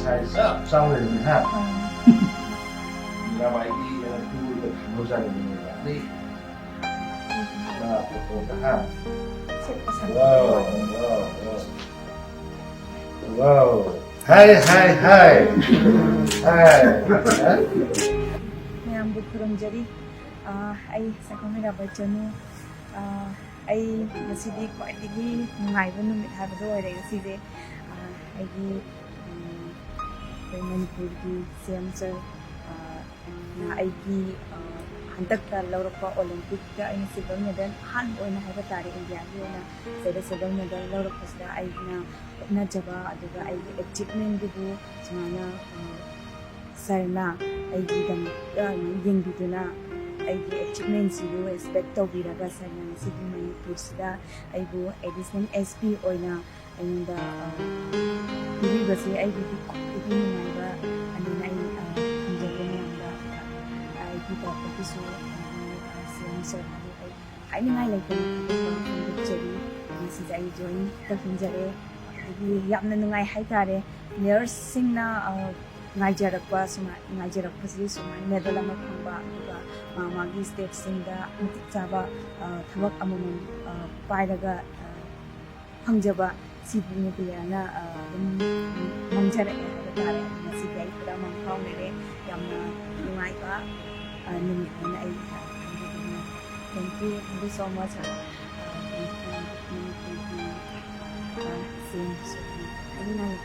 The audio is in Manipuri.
size 싸우는 한 Mirabaida tu được nấu ra được mình làm đi là của cả hai wow wow wow hi hi hi hi Ma'am bu khurumjari ai Saikhom Mirabai Chanu ai masidi khwaidagi nungaiba numit habado oire gaside aigi Manipurgi CM sir na aigi hantakta laurakpa Olympic da aina silver medal han oina haiba tare India gi oina seda silver medal laurakpasda aina na jaba aduga aigi achievement gi bu sumana sarna aigi dam yengbiduna aigi achievement sibu expect tawbiraga sarna sigi Manipur sida aibu additional SP oina aina basi aigi di naiba anina ai kita pergi sensor ini ngai lagi jadi si jai join terpinjare jadi yang nungai hai tare players singna ngajarak sih semua medal ama khamba juga magi state singda mutchaba thabak amamam pairaga hangjaba sibuni playana mangjare tare si jai pura mangkhau mere yamna nungai ba thank you so much seeing